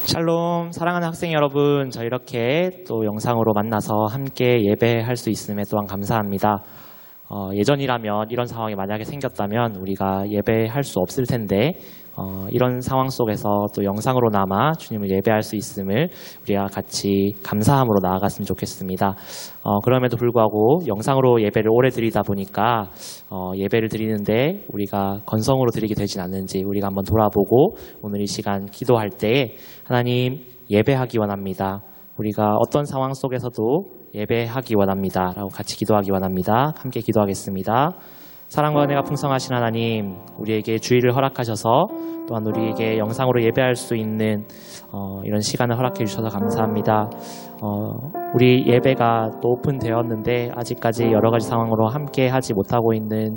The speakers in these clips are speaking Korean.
샬롬, 사랑하는 학생 여러분, 저 이렇게 또 영상으로 만나서 함께 예배할 수 있음에 또한 감사합니다. 예전이라면 이런 상황이 만약에 생겼다면 우리가 예배할 수 없을 텐데 이런 상황 속에서 또 영상으로나마 주님을 예배할 수 있음을 우리가 같이 감사함으로 나아갔으면 좋겠습니다. 그럼에도 불구하고 영상으로 예배를 오래 드리다 보니까 예배를 드리는데 우리가 건성으로 드리게 되진 않는지 우리가 한번 돌아보고 오늘 이 시간 기도할 때에 하나님 예배하기 원합니다. 우리가 어떤 상황 속에서도 예배하기 원합니다. 라고 같이 기도하기 원합니다. 함께 기도하겠습니다. 사랑과 은혜가 풍성하신 하나님, 우리에게 주의를 허락하셔서 또한 우리에게 영상으로 예배할 수 있는 이런 시간을 허락해 주셔서 감사합니다. 우리 예배가 또 오픈되었는데 아직까지 여러 가지 상황으로 함께 하지 못하고 있는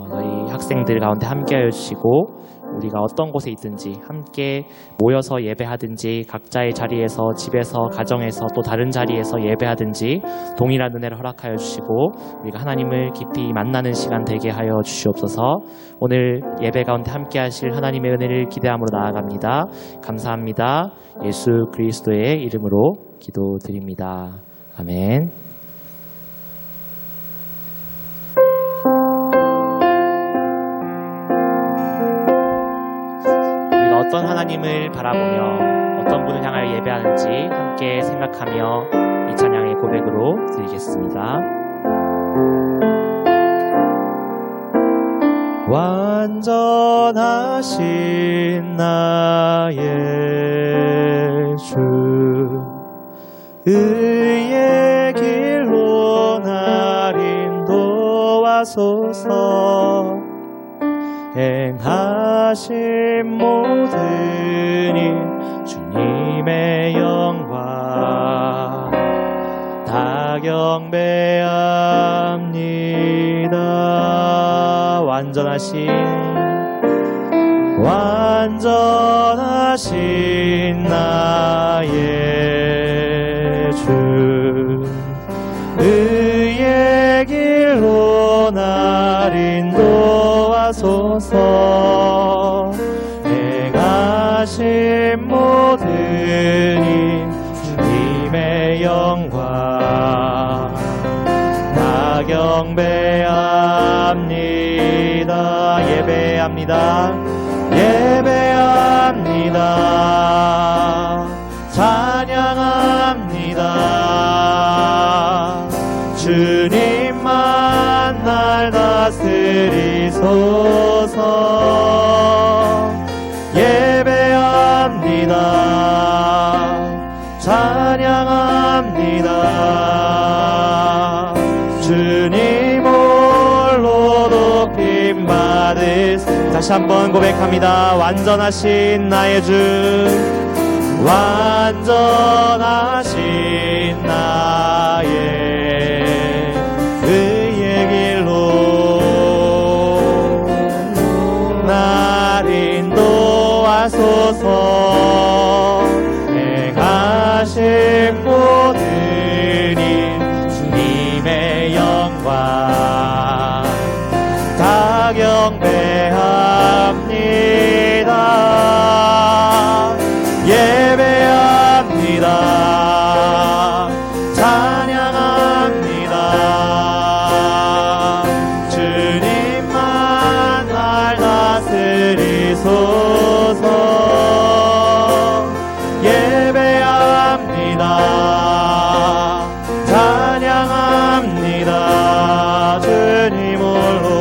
저희 학생들 가운데 함께 하여 주시고 우리가 어떤 곳에 있든지 함께 모여서 예배하든지 각자의 자리에서 집에서 가정에서 또 다른 자리에서 예배하든지 동일한 은혜를 허락하여 주시고 우리가 하나님을 깊이 만나는 시간 되게 하여 주시옵소서. 오늘 예배 가운데 함께 하실 하나님의 은혜를 기대함으로 나아갑니다. 감사합니다. 예수 그리스도의 이름으로 기도드립니다. 아멘. 어떤 하나님을 바라보며 어떤 분을 향하여 예배하는지 함께 생각하며 이 찬양의 고백으로 드리겠습니다. 완전하신 나의 주, 의의 길로 날 인도하소서. 행하신 모든 일 주님의 영광 다 경배합니다. 완전하신 나의 주, 의의 길로 날 인도하소서. 행하신 모든 일 주님의 영광 다 경배합니다. 예배합니다. 찬양합니다. 주님만 날 다스리소서. 예배합니다. 찬양합니다. 주님 홀로 높임 받으소서. 다시 한번 고백합니다. 완전하신 나의 주, 완전하신 나의 의의 길로 날 인도하소서. 행하신 모든 일 주님의 영광 다 경배합니다. 예배합니다. 찬양합니다. 주님만 날 다스리소서. 예배합니다. 찬양합니다. 주님 홀로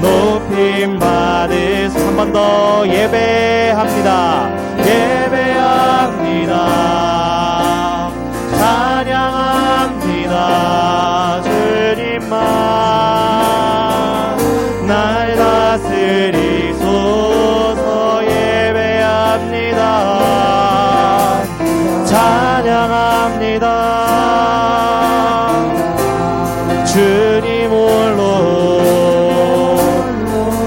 높임 받으소서. 한 번 더 예배합니다. 예배합니다. 찬양합니다. 주님만 날 다스리소서. 예배합니다. 찬양합니다. 주님 홀로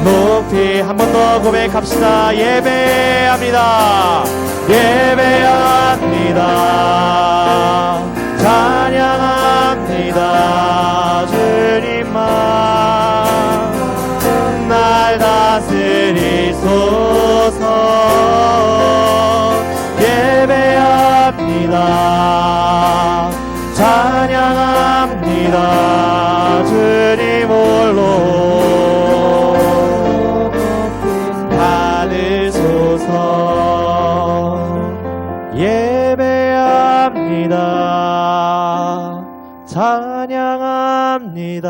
높이 한 번 더 고백합시다. 예배합니다. 예배합니다. 찬양합니다. 주님만 날 다스리소서. 찬양합니다. 주님 홀로 받으소서. 예배합니다. 찬양합니다.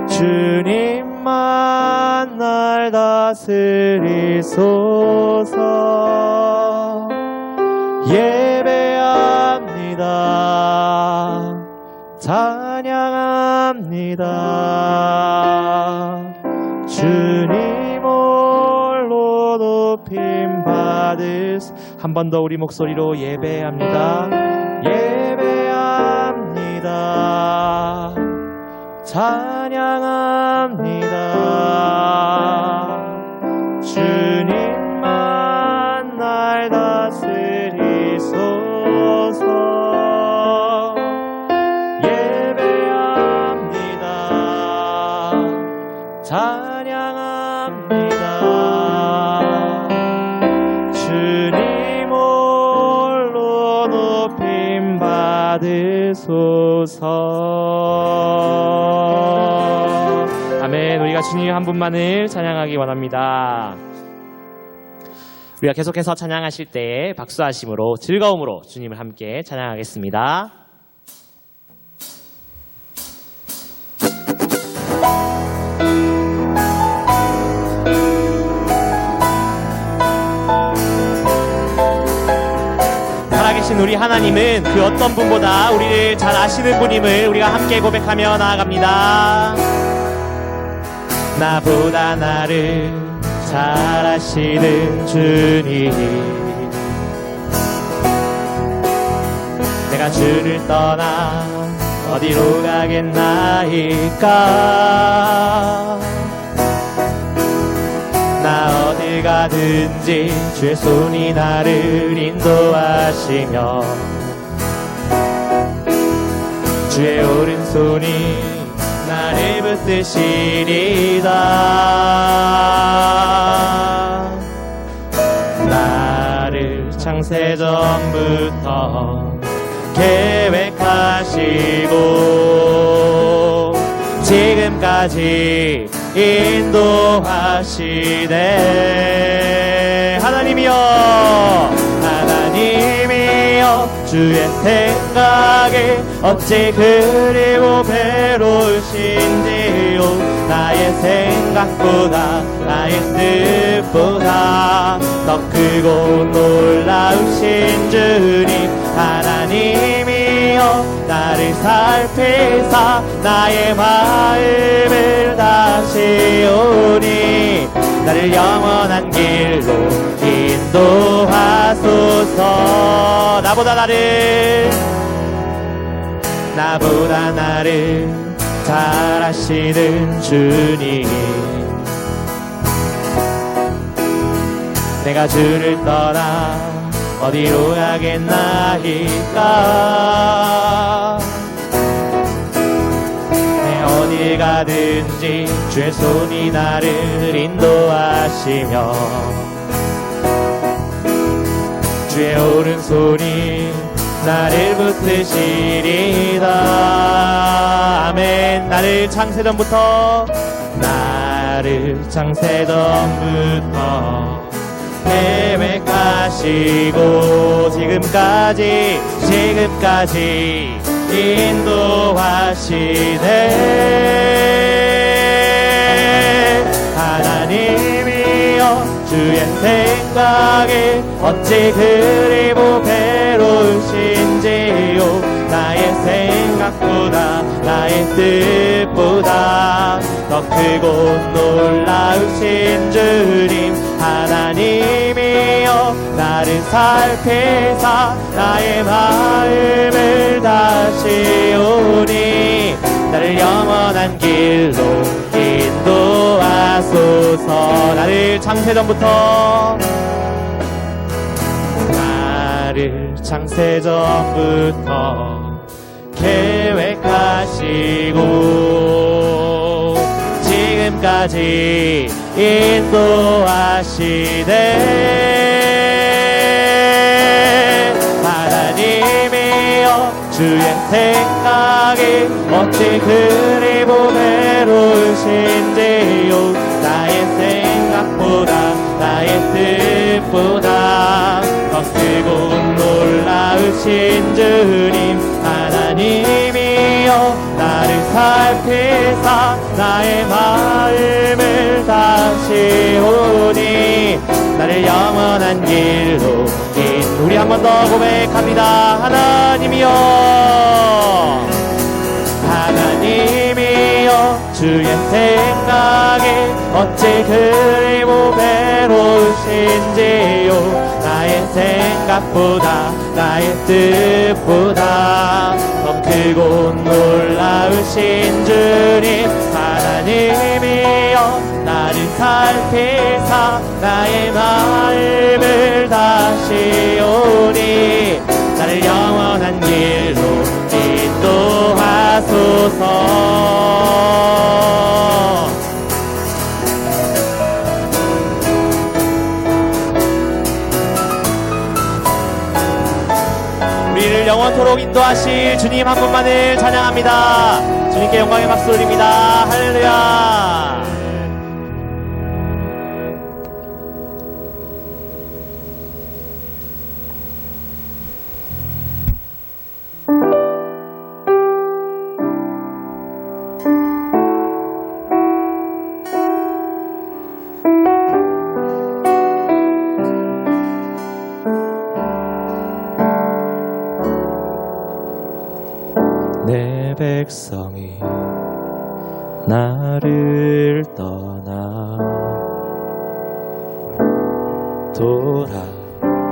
주님만 날 다스리소서. 예배합니다. 찬양합니다. 주님 홀로 높임 받으소. 한 번 더 우리 목소리로 예배합니다. 예배합니다. 찬양합니다. 주님만 날 다스리소서. 예배합니다. 찬양합니다. 주님 홀로 높임 받으소서. 아멘. 우리가 주님 한 분만을 찬양하기 원합니다. 우리가 계속해서 찬양하실 때에 박수하심으로 즐거움으로 주님을 함께 찬양하겠습니다. 살아계신 우리 하나님은 그 어떤 분보다 우리를 잘 아시는 분임을 우리가 함께 고백하며 나아갑니다. 나보다 나를 잘 아시는 주님, 내가 주를 떠나 어디로 가겠나이까. 나 어딜 가든지 주의 손이 나를 인도하시며 주의 오른손이 나를 붙드시리다. 나를 창세전부터 계획하시고 지금까지 인도하시네. 하나님이여, 하나님이여, 주의 생각에 어찌 그리고 괴로우신지요. 나의 생각보다 나의 뜻보다 더 크고 놀라우신 주님, 하나님이여, 나를 살피사 나의 마음을 다시오니 나를 영원한 길로 인도하소서. 나보다 나를 잘 아시는 주님, 내가 주를 떠나 어디로 가겠나이까. 내 어디 가든지 주의 손이 나를 인도하시며 주의 오른손이 나를 붙드시리다. 아멘. 나를 창세전부터 계획하시고 지금까지 인도하시네. 하나님이여, 주의 생각에 어찌 그리 괴로우신지요. 나의 생각보다 나의 뜻보다 더 크고 놀라우신 주님, 하나님이여, 나를 살피사 나의 마음을 다시오니 나를 영원한 길로 인도하소서. 나를 창세전부터 계획하시고 지금까지 인도하시네. 생각이 어찌 그리 보배로우신지요. 나의 생각보다 나의 뜻보다 더 크고 놀라우신 주님 하나님이여 나를 살피사 나의 마음을 다시오니 나를 영원한 길로 우리 한 번 더 고백합니다. 하나님이여 하나님이여 주의 생각이 어찌 그리 보배로우신지요. 나의 생각보다 나의 뜻보다 더 크고 놀라우신 주님 하나님이여 나를 살피사 나의 마음을 다시오니 나를 영원한 길로 인도하소서. 우리를 영원토록 인도하실 주님 한 분만을 찬양합니다. 주님께 영광의 박수 드립니다. 할렐루야. 내 백성이 나를 떠나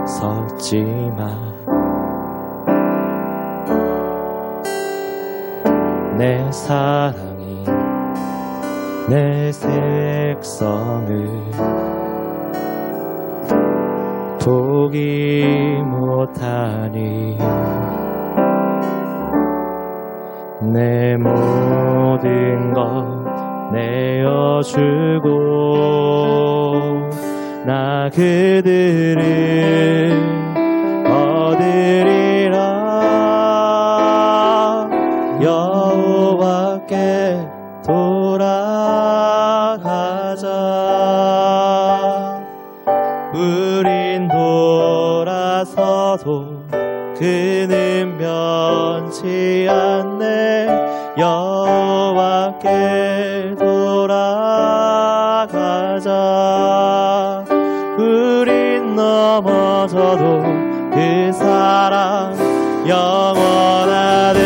돌아섰지만 내 사랑이 내 색성을 포기 못하니 내 모든 것 내어주고 나 그들을 얻으리라. 여호와께 돌아가자. 우린 돌아서도 그는 변치 않네. 여호와께 돌아가자. 우린 넘어져도 그 사랑 영원하네.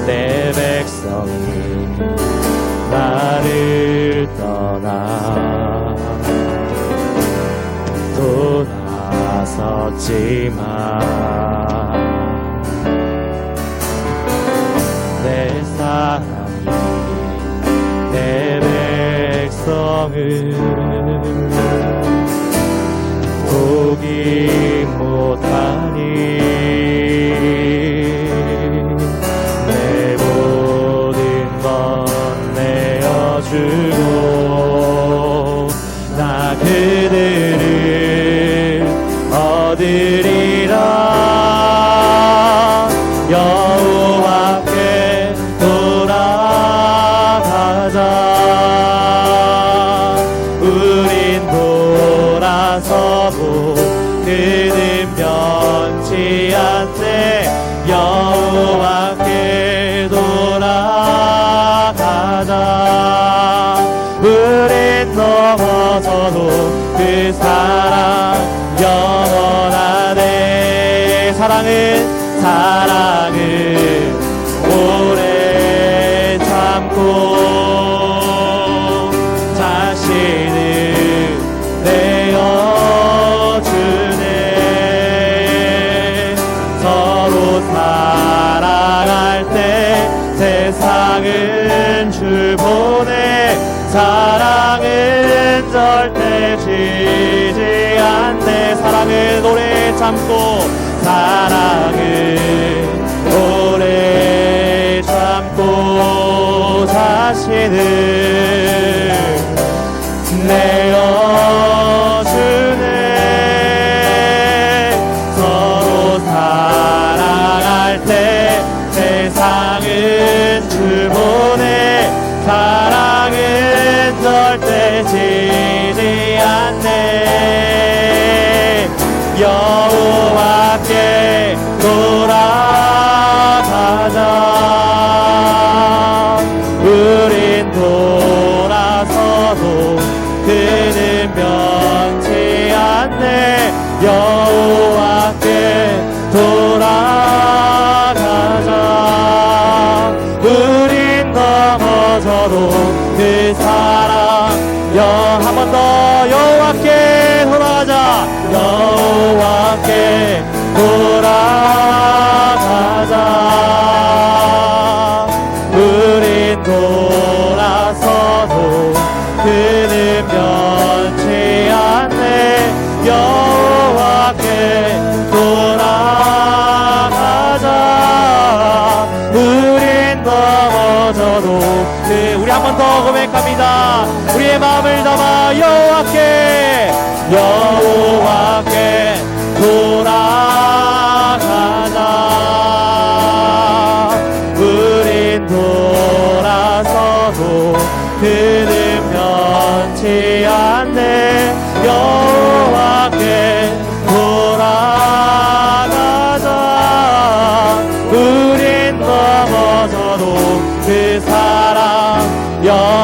내 백성이 나를 떠나 돌아섰지만 내 사랑이 내 백성을 포기 못하니 주고 나 그들을 얻으리라. 여호와께 돌아가자. 우린 돌아서도 그는 변치 않네. 여호와께 돌아가자. 우린 넘어서도 그 사랑 영원하네. 사랑은 오래 참고 자신을 내어주네. 서로 사랑할 때 세상은 줄 보내. 사랑은 절대 지지 않네. 사랑은 오래 참고 사랑은 오래 당신을 내어주네. 서로 사랑할 때 세상은 주보네. 사랑은 절대 지지 않네. 여호와께 돌아가자. 우린 돌아서도 그는 변치 않네. 여호와께 돌아가자. 우린 넘어져도 그 사랑 한 번 더 여호와께 돌아가자. 여호와께 돌아가자. 우린 돌아서도 그는 변치 않네. 여호와께 돌아가자. 우린 넘어져도 우리 한 번 더 고백합니다. 우리의 마음을 담아 여호와께 돌아가자. 우린 돌아서도 그는 변치 않네. 여호와께 돌아가자. 우린 넘어져도 그 사랑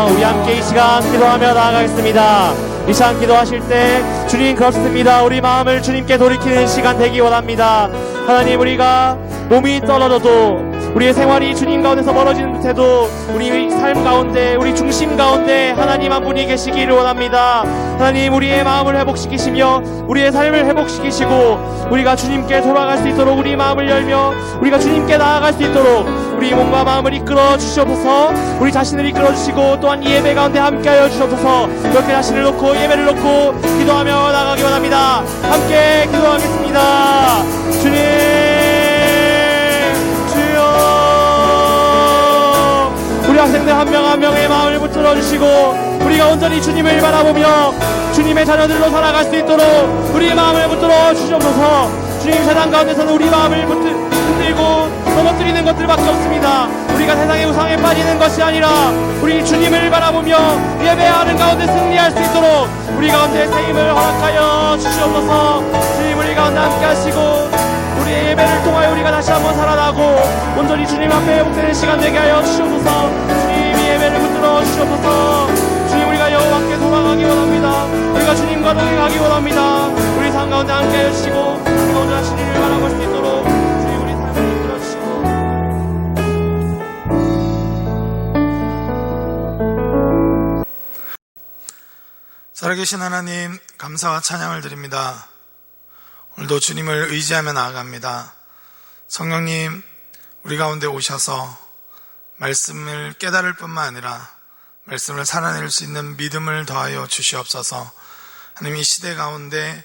우리 함께 이 시간 기도하며 나아가겠습니다. 이 시간 기도하실 때 주님 그렇습니다. 우리 마음을 주님께 돌이키는 시간 되기 원합니다. 하나님, 우리가 몸이 떨어져도 우리의 생활이 주님 가운데서 멀어지는 듯해도 우리 삶 가운데 우리 중심 가운데 하나님 한 분이 계시기를 원합니다. 하나님, 우리의 마음을 회복시키시며 우리의 삶을 회복시키시고 우리가 주님께 돌아갈 수 있도록 우리 마음을 열며 우리가 주님께 나아갈 수 있도록 우리 몸과 마음을 이끌어 주시옵소서. 우리 자신을 이끌어 주시고 또한 이 예배 가운데 함께하여 주시옵소서. 이렇게 자신을 놓고 예배를 놓고 기도하며 나가기 원합니다. 함께 기도하겠습니다. 주님, 우리 학생들 한 명 한 명의 마음을 붙들어 주시고 우리가 온전히 주님을 바라보며 주님의 자녀들로 살아갈 수 있도록 우리의 마음을 붙들어 주시옵소서. 주님, 세상 가운데서는 우리 마음을 흔들고 넘어뜨리는 것들밖에 없습니다. 우리가 세상의 우상에 빠지는 것이 아니라 우리 주님을 바라보며 예배하는 가운데 승리할 수 있도록 우리 가운데 새 힘을 허락하여 주시옵소서. 주님, 우리 가운데 함께 하시고 우리의 예배를 통하여 우리가 다시 한번 살아나고 온전히 주님 앞에 회복되는 시간 되게 하여 주시옵소서. 주님, 이 예배를 붙들어 주시옵소서. 주님, 우리가 여호와께 돌아가기 원합니다. 우리가 주님과 동행하기 원합니다. 우리 삶 가운데 함께 하여 주시고 우리가 온전한 주님을 바라볼 수 있도록 주님, 우리 삶을 이끌어 주시고 살아계신 하나님, 감사와 찬양을 드립니다. 오늘도 주님을 의지하며 나아갑니다. 성령님, 우리 가운데 오셔서 말씀을 깨달을 뿐만 아니라 말씀을 살아낼 수 있는 믿음을 더하여 주시옵소서. 하나님, 이 시대 가운데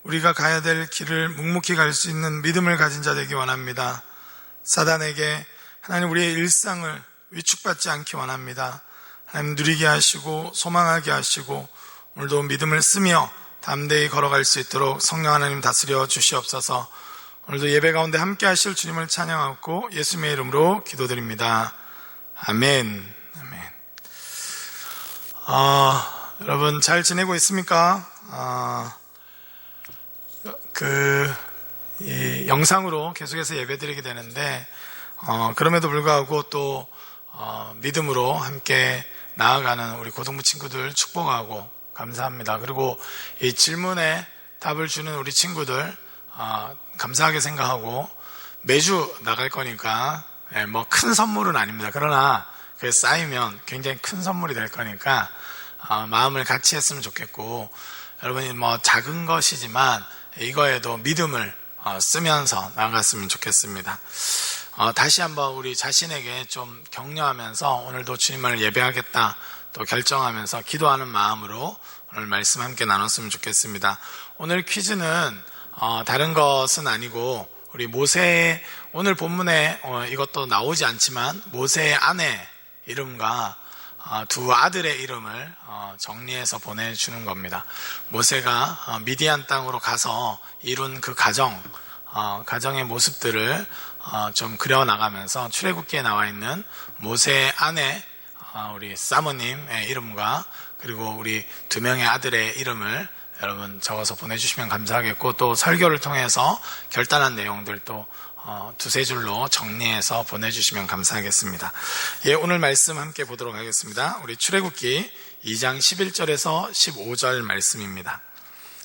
우리가 가야 될 길을 묵묵히 갈 수 있는 믿음을 가진 자 되기 원합니다. 사단에게 하나님 우리의 일상을 위축받지 않기 원합니다. 하나님, 누리게 하시고 소망하게 하시고 오늘도 믿음을 쓰며 담대히 걸어갈 수 있도록 성령 하나님 다스려 주시옵소서. 오늘도 예배 가운데 함께 하실 주님을 찬양하고 예수님의 이름으로 기도드립니다. 아멘. 아멘. 여러분 잘 지내고 있습니까? 이 영상으로 계속해서 예배드리게 되는데 그럼에도 불구하고 또 믿음으로 함께 나아가는 우리 고등부 친구들 축복하고 감사합니다. 그리고 이 질문에 답을 주는 우리 친구들 감사하게 생각하고 매주 나갈 거니까 뭐 큰 선물은 아닙니다. 그러나 그게 쌓이면 굉장히 큰 선물이 될 거니까 마음을 같이 했으면 좋겠고, 여러분이 뭐 작은 것이지만 이거에도 믿음을 쓰면서 나아갔으면 좋겠습니다. 다시 한번 우리 자신에게 좀 격려하면서 오늘도 주님을 예배하겠다 또 결정하면서 기도하는 마음으로 오늘 말씀 함께 나눴으면 좋겠습니다. 오늘 퀴즈는 다른 것은 아니고 우리 모세의 오늘 본문에 이것도 나오지 않지만 모세의 아내 이름과 두 아들의 이름을 정리해서 보내주는 겁니다. 모세가 미디안 땅으로 가서 이룬 그 가정의 모습들을 좀 그려나가면서 출애굽기에 나와 있는 모세의 아내 우리 사모님의 이름과 그리고 우리 두 명의 아들의 이름을 여러분 적어서 보내주시면 감사하겠고, 또 설교를 통해서 결단한 내용들도 두세 줄로 정리해서 보내주시면 감사하겠습니다. 예, 오늘 말씀 함께 보도록 하겠습니다. 우리 출애굽기 2장 11절에서 15절 말씀입니다.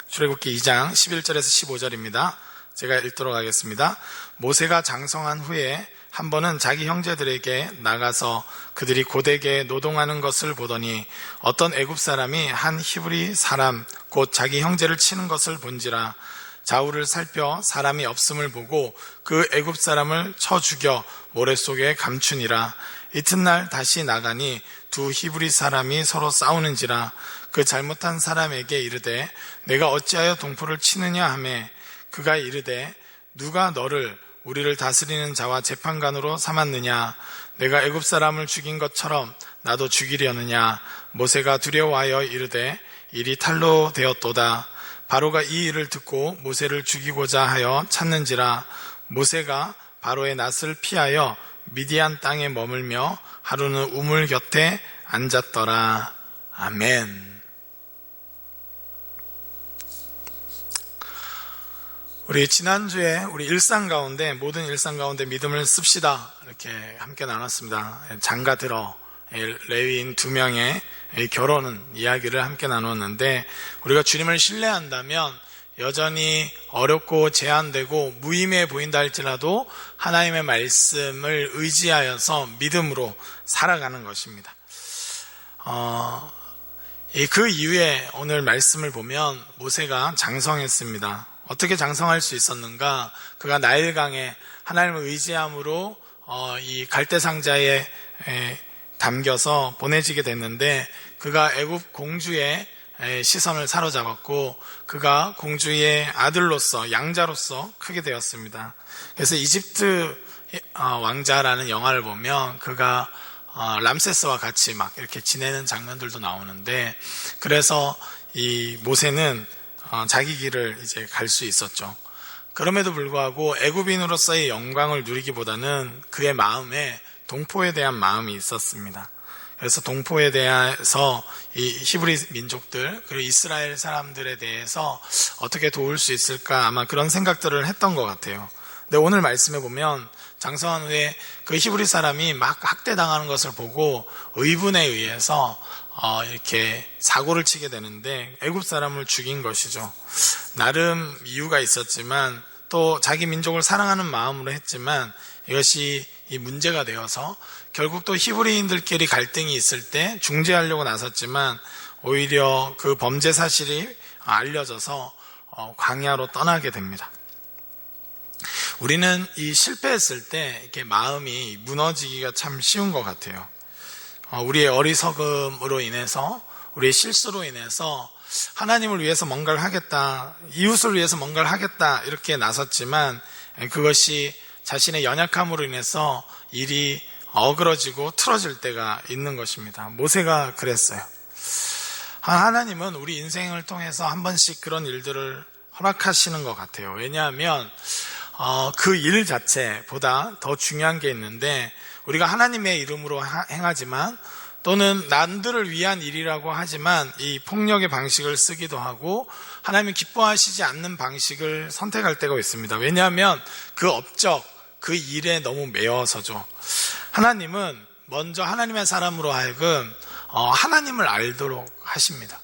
출애굽기 2장 11절에서 15절입니다. 제가 읽도록 하겠습니다. 모세가 장성한 후에 한 번은 자기 형제들에게 나가서 그들이 고되게 노동하는 것을 보더니 어떤 애굽 사람이 한 히브리 사람 곧 자기 형제를 치는 것을 본지라. 좌우를 살펴 사람이 없음을 보고 그 애굽 사람을 쳐 죽여 모래 속에 감추니라. 이튿날 다시 나가니 두 히브리 사람이 서로 싸우는지라. 그 잘못한 사람에게 이르되 내가 어찌하여 동포를 치느냐 하매 그가 이르되 누가 너를 우리를 다스리는 자와 재판관으로 삼았느냐? 내가 애굽 사람을 죽인 것처럼 나도 죽이려느냐? 모세가 두려워하여 이르되 일이 탈로 되었도다. 바로가 이 일을 듣고 모세를 죽이고자 하여 찾는지라. 모세가 바로의 낯을 피하여 미디안 땅에 머물며 하루는 우물 곁에 앉았더라. 아멘. 우리 지난주에 우리 모든 일상 가운데 믿음을 씁시다 이렇게 함께 나눴습니다. 장가 들어 레위인 2명의 결혼 이야기를 함께 나눴는데, 우리가 주님을 신뢰한다면 여전히 어렵고 제한되고 무의미해 보인다 할지라도 하나님의 말씀을 의지하여서 믿음으로 살아가는 것입니다. 그 이후에 오늘 말씀을 보면 모세가 장성했습니다. 어떻게 장성할 수 있었는가? 그가 나일강에 하나님을 의지함으로 이 갈대상자에 담겨서 보내지게 됐는데, 그가 애굽 공주의 시선을 사로잡았고 그가 공주의 아들로서 양자로서 크게 되었습니다. 그래서 이집트 왕자라는 영화를 보면 그가 람세스와 같이 막 이렇게 지내는 장면들도 나오는데, 그래서 이 모세는 자기 길을 이제 갈 수 있었죠. 그럼에도 불구하고 애굽인으로서의 영광을 누리기보다는 그의 마음에 동포에 대한 마음이 있었습니다. 그래서 동포에 대해서 이 히브리 민족들 그리고 이스라엘 사람들에 대해서 어떻게 도울 수 있을까, 아마 그런 생각들을 했던 것 같아요. 근데 오늘 말씀에 보면 장성한 후에 그 히브리 사람이 막 학대당하는 것을 보고 의분에 의해서 이렇게 사고를 치게 되는데 애굽 사람을 죽인 것이죠. 나름 이유가 있었지만 또 자기 민족을 사랑하는 마음으로 했지만 이것이 이 문제가 되어서 결국 또 히브리인들끼리 갈등이 있을 때 중재하려고 나섰지만 오히려 그 범죄 사실이 알려져서 광야로 떠나게 됩니다. 우리는 이 실패했을 때 이렇게 마음이 무너지기가 참 쉬운 것 같아요. 우리의 어리석음으로 인해서, 우리의 실수로 인해서 하나님을 위해서 뭔가를 하겠다, 이웃을 위해서 뭔가를 하겠다 이렇게 나섰지만 그것이 자신의 연약함으로 인해서 일이 어그러지고 틀어질 때가 있는 것입니다. 모세가 그랬어요. 하나님은 우리 인생을 통해서 한 번씩 그런 일들을 허락하시는 것 같아요. 왜냐하면 그 일 자체보다 더 중요한 게 있는데, 우리가 하나님의 이름으로 행하지만 또는 남들을 위한 일이라고 하지만 이 폭력의 방식을 쓰기도 하고 하나님이 기뻐하시지 않는 방식을 선택할 때가 있습니다. 왜냐하면 그 업적, 그 일에 너무 매여서죠. 하나님은 먼저 하나님의 사람으로 하여금 하나님을 알도록 하십니다.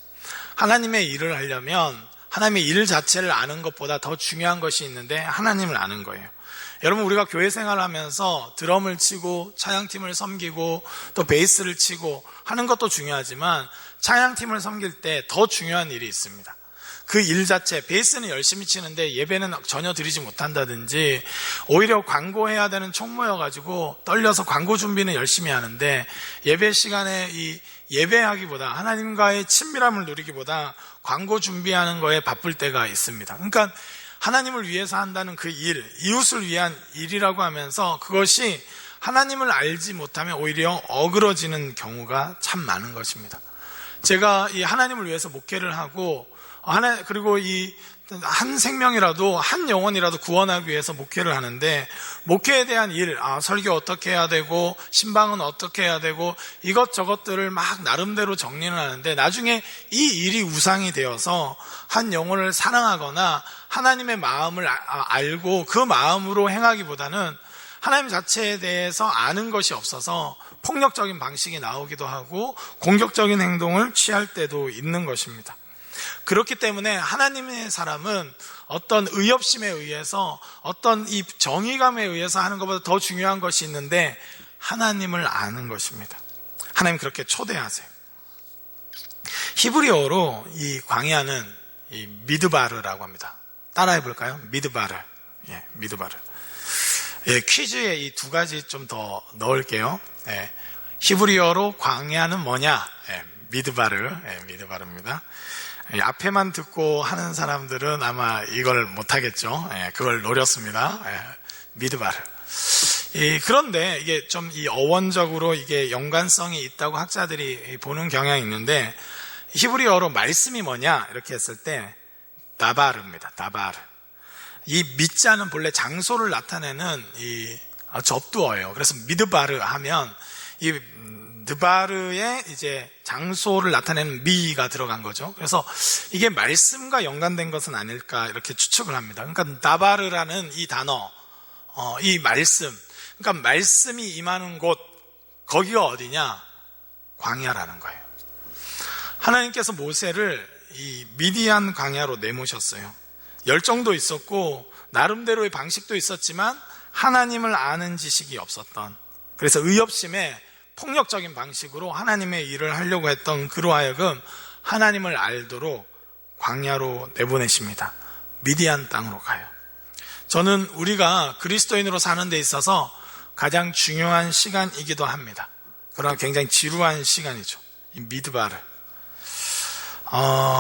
하나님의 일을 하려면 하나님의 일 자체를 아는 것보다 더 중요한 것이 있는데 하나님을 아는 거예요. 여러분, 우리가 교회 생활을 하면서 드럼을 치고 찬양팀을 섬기고 또 베이스를 치고 하는 것도 중요하지만 찬양팀을 섬길 때 더 중요한 일이 있습니다. 그 일 자체, 베이스는 열심히 치는데 예배는 전혀 드리지 못한다든지, 오히려 광고해야 되는 총무여가지고 떨려서 광고 준비는 열심히 하는데 예배 시간에 이 예배하기보다, 하나님과의 친밀함을 누리기보다 광고 준비하는 거에 바쁠 때가 있습니다. 그러니까 하나님을 위해서 한다는 그 일, 이웃을 위한 일이라고 하면서 그것이 하나님을 알지 못하면 오히려 어그러지는 경우가 참 많은 것입니다. 제가 이 하나님을 위해서 목회를 하고 그리고 이 한 생명이라도 한 영혼이라도 구원하기 위해서 목회를 하는데 목회에 대한 일, 설교 어떻게 해야 되고 신방은 어떻게 해야 되고 이것저것들을 막 나름대로 정리는 하는데 나중에 이 일이 우상이 되어서 한 영혼을 사랑하거나 하나님의 마음을 알고 그 마음으로 행하기보다는 하나님 자체에 대해서 아는 것이 없어서 폭력적인 방식이 나오기도 하고 공격적인 행동을 취할 때도 있는 것입니다. 그렇기 때문에 하나님의 사람은 어떤 의협심에 의해서 어떤 이 정의감에 의해서 하는 것보다 더 중요한 것이 있는데 하나님을 아는 것입니다. 하나님 그렇게 초대하세요. 히브리어로 이 광야는 이 미드바르라고 합니다. 따라해 볼까요? 미드바르. 예, 미드바르. 예, 퀴즈에 이 두 가지 좀 더 넣을게요. 예, 히브리어로 광야는 뭐냐? 예, 미드바르. 예, 미드바르입니다. 예, 앞에만 듣고 하는 사람들은 아마 이걸 못하겠죠. 예, 그걸 노렸습니다. 예, 미드바르. 그런데 이게 좀 이 어원적으로 이게 연관성이 있다고 학자들이 보는 경향이 있는데 히브리어로 말씀이 뭐냐 이렇게 했을 때 다바르입니다. 다바르. 이 밑자는 본래 장소를 나타내는 이 접두어예요. 그래서 미드바르 하면 이 드바르에 이제 장소를 나타내는 미가 들어간 거죠. 그래서 이게 말씀과 연관된 것은 아닐까 이렇게 추측을 합니다. 그러니까 다바르라는 이 단어, 이 말씀, 그러니까 말씀이 임하는 곳, 거기가 어디냐? 광야라는 거예요. 하나님께서 모세를 이 미디안 광야로 내모셨어요. 열정도 있었고 나름대로의 방식도 있었지만 하나님을 아는 지식이 없었던, 그래서 의협심에 폭력적인 방식으로 하나님의 일을 하려고 했던 그로 하여금 하나님을 알도록 광야로 내보내십니다. 미디안 땅으로 가요. 저는 우리가 그리스도인으로 사는 데 있어서 가장 중요한 시간이기도 합니다. 그러나 굉장히 지루한 시간이죠. 이 미드바르.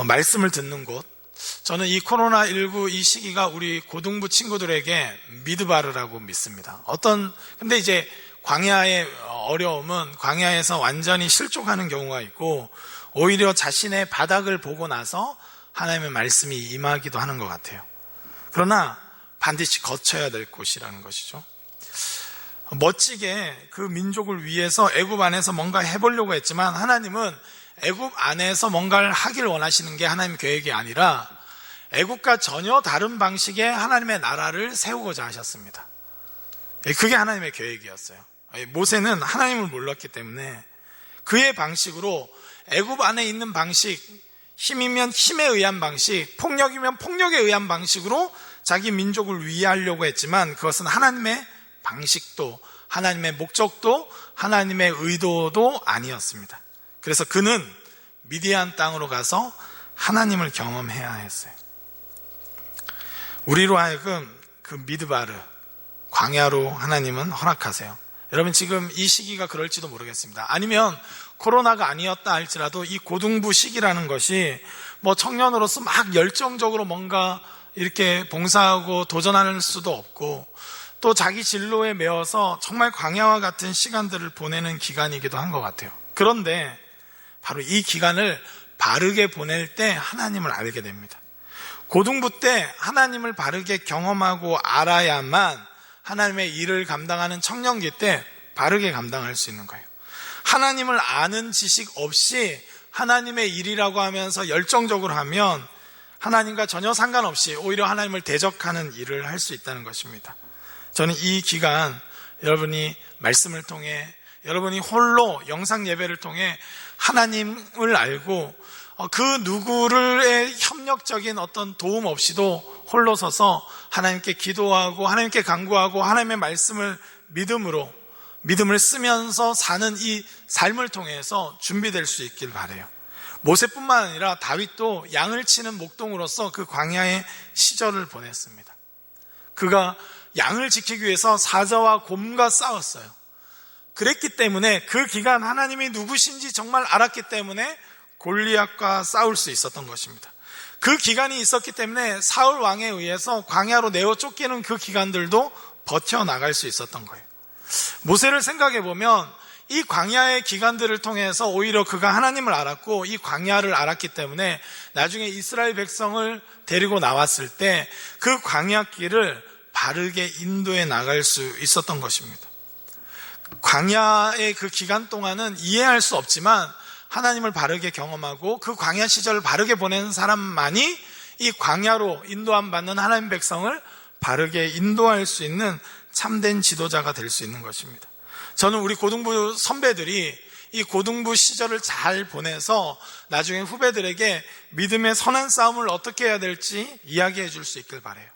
말씀을 듣는 곳. 저는 이 코로나19 이 시기가 우리 고등부 친구들에게 미드바르라고 믿습니다. 근데 이제 광야의 어려움은 광야에서 완전히 실족하는 경우가 있고 오히려 자신의 바닥을 보고 나서 하나님의 말씀이 임하기도 하는 것 같아요. 그러나 반드시 거쳐야 될 곳이라는 것이죠. 멋지게 그 민족을 위해서 애굽 안에서 뭔가 해보려고 했지만 하나님은 애굽 안에서 뭔가를 하길 원하시는 게 하나님의 계획이 아니라 애굽과 전혀 다른 방식의 하나님의 나라를 세우고자 하셨습니다. 그게 하나님의 계획이었어요. 모세는 하나님을 몰랐기 때문에 그의 방식으로 애굽 안에 있는 방식, 힘이면 힘에 의한 방식, 폭력이면 폭력에 의한 방식으로 자기 민족을 위하려고 했지만 그것은 하나님의 방식도 하나님의 목적도 하나님의 의도도 아니었습니다. 그래서 그는 미디안 땅으로 가서 하나님을 경험해야 했어요. 우리로 하여금 그 미드바르 광야로 하나님은 허락하세요. 여러분 지금 이 시기가 그럴지도 모르겠습니다. 아니면 코로나가 아니었다 할지라도 이 고등부 시기라는 것이 뭐 청년으로서 막 열정적으로 뭔가 이렇게 봉사하고 도전할 수도 없고 또 자기 진로에 매여서 정말 광야와 같은 시간들을 보내는 기간이기도 한 것 같아요. 그런데 바로 이 기간을 바르게 보낼 때 하나님을 알게 됩니다. 고등부 때 하나님을 바르게 경험하고 알아야만 하나님의 일을 감당하는 청년기 때 바르게 감당할 수 있는 거예요. 하나님을 아는 지식 없이 하나님의 일이라고 하면서 열정적으로 하면 하나님과 전혀 상관없이 오히려 하나님을 대적하는 일을 할 수 있다는 것입니다. 저는 이 기간 여러분이 말씀을 통해 여러분이 홀로 영상 예배를 통해 하나님을 알고 그 누구의 협력적인 어떤 도움 없이도 홀로 서서 하나님께 기도하고 하나님께 간구하고 하나님의 말씀을 믿음을 쓰면서 사는 이 삶을 통해서 준비될 수 있길 바라요. 모세뿐만 아니라 다윗도 양을 치는 목동으로서 그 광야의 시절을 보냈습니다. 그가 양을 지키기 위해서 사자와 곰과 싸웠어요. 그랬기 때문에 그 기간 하나님이 누구신지 정말 알았기 때문에 골리앗과 싸울 수 있었던 것입니다. 그 기간이 있었기 때문에 사울 왕에 의해서 광야로 내어 쫓기는 그 기간들도 버텨나갈 수 있었던 거예요. 모세를 생각해 보면 이 광야의 기간들을 통해서 오히려 그가 하나님을 알았고 이 광야를 알았기 때문에 나중에 이스라엘 백성을 데리고 나왔을 때 그 광야길을 바르게 인도해 나갈 수 있었던 것입니다. 광야의 그 기간 동안은 이해할 수 없지만 하나님을 바르게 경험하고 그 광야 시절을 바르게 보내는 사람만이 이 광야로 인도함 받는 하나님 백성을 바르게 인도할 수 있는 참된 지도자가 될 수 있는 것입니다. 저는 우리 고등부 선배들이 이 고등부 시절을 잘 보내서 나중에 후배들에게 믿음의 선한 싸움을 어떻게 해야 될지 이야기해 줄 수 있길 바라요.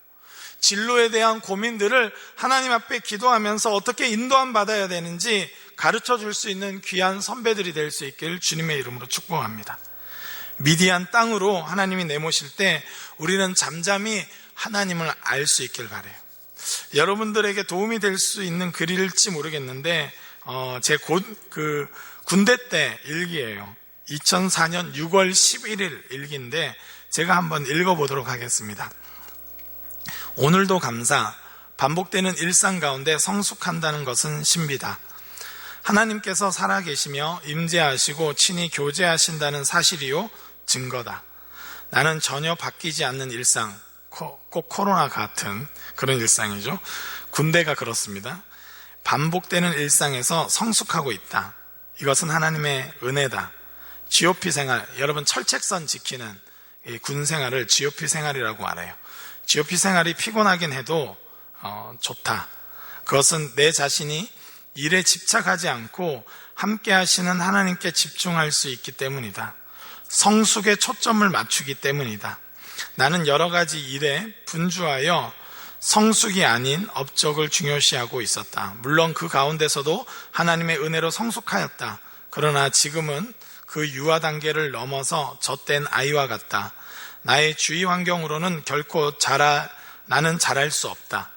진로에 대한 고민들을 하나님 앞에 기도하면서 어떻게 인도함 받아야 되는지 가르쳐 줄 수 있는 귀한 선배들이 될 수 있길 주님의 이름으로 축복합니다. 미디안 땅으로 하나님이 내모실 때 우리는 잠잠히 하나님을 알 수 있길 바라요. 여러분들에게 도움이 될 수 있는 글일지 모르겠는데 제 군대 때 일기예요. 2004년 6월 11일 일기인데 제가 한번 읽어보도록 하겠습니다. 오늘도 감사, 반복되는 일상 가운데 성숙한다는 것은 신비다. 하나님께서 살아계시며 임재하시고 친히 교제하신다는 사실이요 증거다. 나는 전혀 바뀌지 않는 일상, 꼭 코로나 같은 그런 일상이죠. 군대가 그렇습니다. 반복되는 일상에서 성숙하고 있다. 이것은 하나님의 은혜다. GOP 생활, 여러분 철책선 지키는 군 생활을 GOP 생활이라고 알아요. GOP 생활이 피곤하긴 해도 좋다. 그것은 내 자신이 일에 집착하지 않고 함께 하시는 하나님께 집중할 수 있기 때문이다. 성숙에 초점을 맞추기 때문이다. 나는 여러 가지 일에 분주하여 성숙이 아닌 업적을 중요시하고 있었다. 물론 그 가운데서도 하나님의 은혜로 성숙하였다. 그러나 지금은 그 유아 단계를 넘어서 젖된 아이와 같다. 나의 주위 환경으로는 결코 나는 잘할 수 없다.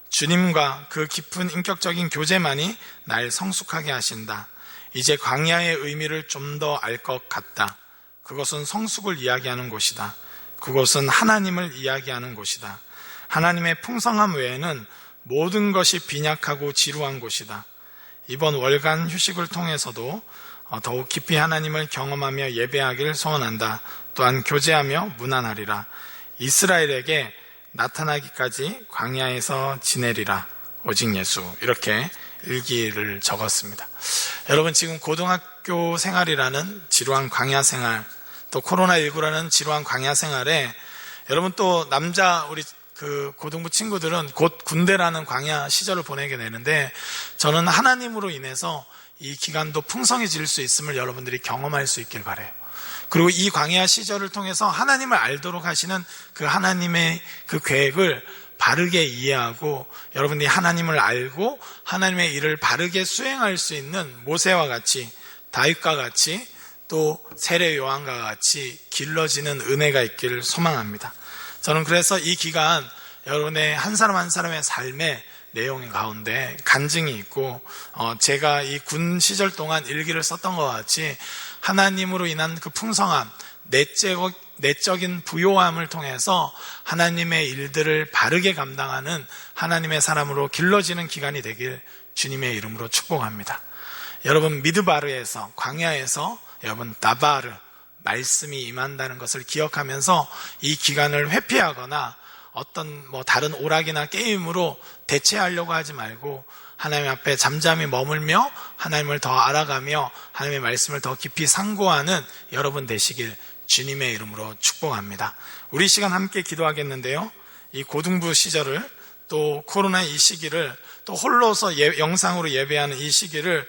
주님과 그 깊은 인격적인 교제만이 날 성숙하게 하신다. 이제 광야의 의미를 좀 더 알 것 같다. 그것은 성숙을 이야기하는 곳이다. 그것은 하나님을 이야기하는 곳이다. 하나님의 풍성함 외에는 모든 것이 빈약하고 지루한 곳이다. 이번 월간 휴식을 통해서도 더욱 깊이 하나님을 경험하며 예배하기를 소원한다. 또한 교제하며 문안하리라. 이스라엘에게 나타나기까지 광야에서 지내리라. 오직 예수. 이렇게 일기를 적었습니다. 여러분 지금 고등학교 생활이라는 지루한 광야 생활, 또 코로나19라는 지루한 광야 생활에 여러분 또 남자 우리 그 고등부 친구들은 곧 군대라는 광야 시절을 보내게 되는데 저는 하나님으로 인해서 이 기간도 풍성해질 수 있음을 여러분들이 경험할 수 있길 바라요. 그리고 이 광야 시절을 통해서 하나님을 알도록 하시는 그 하나님의 그 계획을 바르게 이해하고 여러분들이 하나님을 알고 하나님의 일을 바르게 수행할 수 있는 모세와 같이 다윗과 같이 또 세례 요한과 같이 길러지는 은혜가 있기를 소망합니다. 저는 그래서 이 기간 여러분의 한 사람 한 사람의 삶의 내용 가운데 간증이 있고 제가 이 군 시절 동안 일기를 썼던 것 같이 하나님으로 인한 그 풍성함, 내적인 부요함을 통해서 하나님의 일들을 바르게 감당하는 하나님의 사람으로 길러지는 기간이 되길 주님의 이름으로 축복합니다. 여러분 미드바르에서 광야에서 여러분 나바르 말씀이 임한다는 것을 기억하면서 이 기간을 회피하거나 어떤 다른 오락이나 게임으로 대체하려고 하지 말고 하나님 앞에 잠잠히 머물며 하나님을 더 알아가며 하나님의 말씀을 더 깊이 상고하는 여러분 되시길 주님의 이름으로 축복합니다. 우리 시간 함께 기도하겠는데요. 이 고등부 시절을 또 코로나 이 시기를 또 홀로서 영상으로 예배하는 이 시기를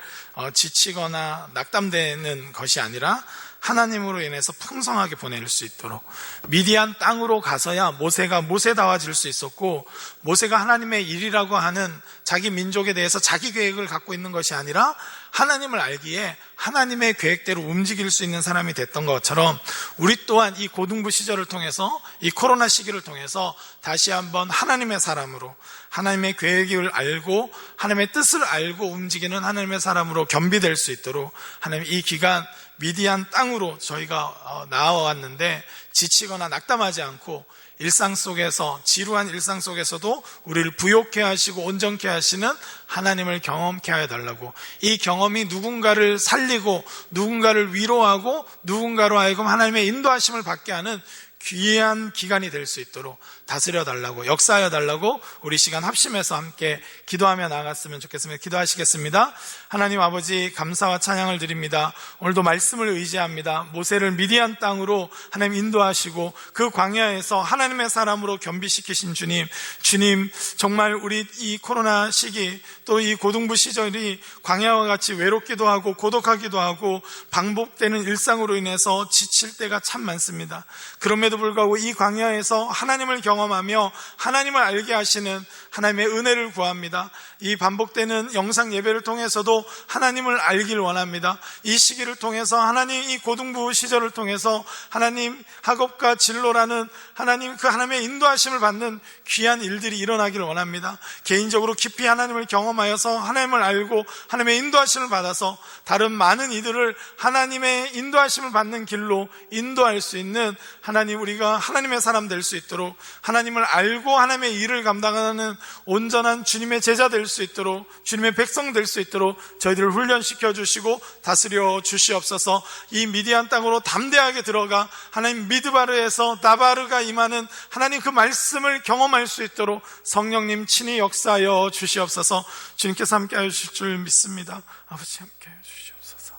지치거나 낙담되는 것이 아니라 하나님으로 인해서 풍성하게 보낼 수 있도록 미디안 땅으로 가서야 모세가 모세다워질 수 있었고 모세가 하나님의 일이라고 하는 자기 민족에 대해서 자기 계획을 갖고 있는 것이 아니라 하나님을 알기에 하나님의 계획대로 움직일 수 있는 사람이 됐던 것처럼 우리 또한 이 고등부 시절을 통해서 이 코로나 시기를 통해서 다시 한번 하나님의 사람으로 하나님의 계획을 알고 하나님의 뜻을 알고 움직이는 하나님의 사람으로 겸비될 수 있도록 하나님 이 기간 미디안 땅으로 저희가 나아왔는데 지치거나 낙담하지 않고 일상 속에서, 지루한 일상 속에서도 우리를 부욕케 하시고 온전케 하시는 하나님을 경험케 하여 달라고, 이 경험이 누군가를 살리고 누군가를 위로하고 누군가로 하여금 하나님의 인도하심을 받게 하는 귀한 기간이 될 수 있도록 다스려 달라고, 역사하여 달라고 우리 시간 합심해서 함께 기도하며 나아갔으면 좋겠습니다. 기도하시겠습니다. 하나님 아버지, 감사와 찬양을 드립니다. 오늘도 말씀을 의지합니다. 모세를 미디안 땅으로 하나님 인도하시고 그 광야에서 하나님의 사람으로 겸비시키신 주님, 정말 우리 이 코로나 시기, 또 이 고등부 시절이 광야와 같이 외롭기도 하고 고독하기도 하고 반복되는 일상으로 인해서 지칠 때가 참 많습니다. 그럼에도 불구하고 이 광야에서 하나님을 경험하며 하나님을 알게 하시는 하나님의 은혜를 구합니다. 이 반복되는 영상 예배를 통해서도 하나님을 알길 원합니다. 이 시기를 통해서 하나님, 이 고등부 시절을 통해서 하나님 학업과 진로라는 하나님, 그 하나님의 인도하심을 받는 귀한 일들이 일어나길 원합니다. 개인적으로 깊이 하나님을 경험하여서 하나님을 알고 하나님의 인도하심을 받아서 다른 많은 이들을 하나님의 인도하심을 받는 길로 인도할 수 있는 하나님, 우리가 하나님의 사람 될 수 있도록, 하나님을 알고 하나님의 일을 감당하는 온전한 주님의 제자 될 수 있도록, 주님의 백성 될 수 있도록 저희들을 훈련시켜 주시고 다스려 주시옵소서. 이 미디안 땅으로 담대하게 들어가 하나님 미드바르에서 나바르가 임하는 하나님 그 말씀을 경험할 수 있도록 성령님 친히 역사하여 주시옵소서. 주님께서 함께하여 주실 줄 믿습니다. 아버지, 함께하여 주시옵소서.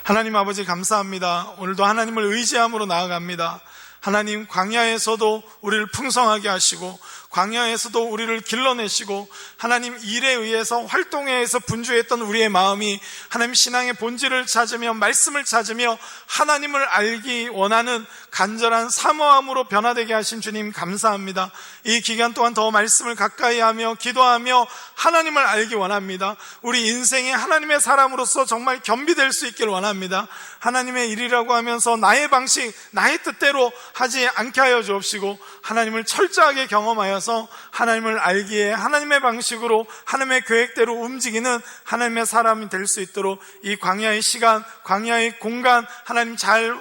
하나님 아버지, 감사합니다. 오늘도 하나님을 의지함으로 나아갑니다. 하나님, 광야에서도 우리를 풍성하게 하시고 광야에서도 우리를 길러내시고 하나님 일에 의해서, 활동에 의해서 분주했던 우리의 마음이 하나님 신앙의 본질을 찾으며 말씀을 찾으며 하나님을 알기 원하는 간절한 사모함으로 변화되게 하신 주님 감사합니다. 이 기간 동안 더 말씀을 가까이 하며 기도하며 하나님을 알기 원합니다. 우리 인생에 하나님의 사람으로서 정말 겸비될 수 있길 원합니다. 하나님의 일이라고 하면서 나의 방식, 나의 뜻대로 하지 않게 하여 주옵시고 하나님을 철저하게 경험하여서 하나님을 알기에 하나님의 방식으로, 하나님의 계획대로 움직이는 하나님의 사람이 될 수 있도록 이 광야의 시간, 광야의 공간 하나님 잘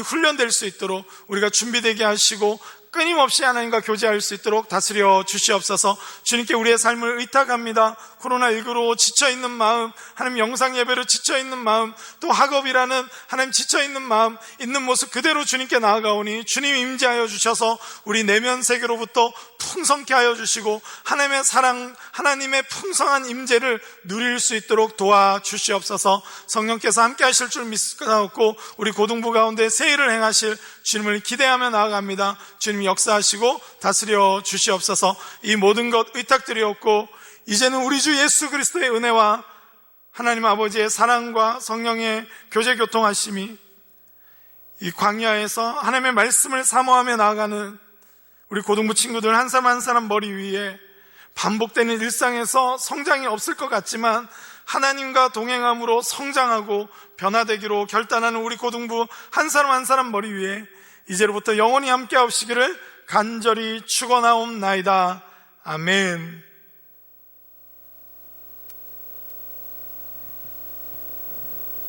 훈련될 수 있도록 우리가 준비되게 하시고 끊임없이 하나님과 교제할 수 있도록 다스려 주시옵소서. 주님께 우리의 삶을 의탁합니다. 코로나19로 지쳐있는 마음, 하나님 영상 예배로 지쳐있는 마음, 또 학업이라는 하나님 지쳐있는 마음, 있는 모습 그대로 주님께 나아가오니 주님 임재하여 주셔서 우리 내면 세계로부터 풍성케 하여 주시고 하나님의 사랑, 하나님의 풍성한 임재를 누릴 수 있도록 도와주시옵소서. 성령께서 함께 하실 줄 믿고 우리 고등부 가운데 새 일을 행하실 주님을 기대하며 나아갑니다. 주님 역사하시고 다스려 주시옵소서. 이 모든 것 의탁드리옵고 이제는 우리 주 예수 그리스도의 은혜와 하나님 아버지의 사랑과 성령의 교제 교통하심이 이 광야에서 하나님의 말씀을 사모하며 나아가는 우리 고등부 친구들 한 사람 한 사람 머리 위에 반복되는 일상에서 성장이 없을 것 같지만 하나님과 동행함으로 성장하고 변화되기로 결단하는 우리 고등부 한 사람 한 사람 머리 위에 이제로부터 영원히 함께 하시기를 간절히 축원하옵나이다. 아멘.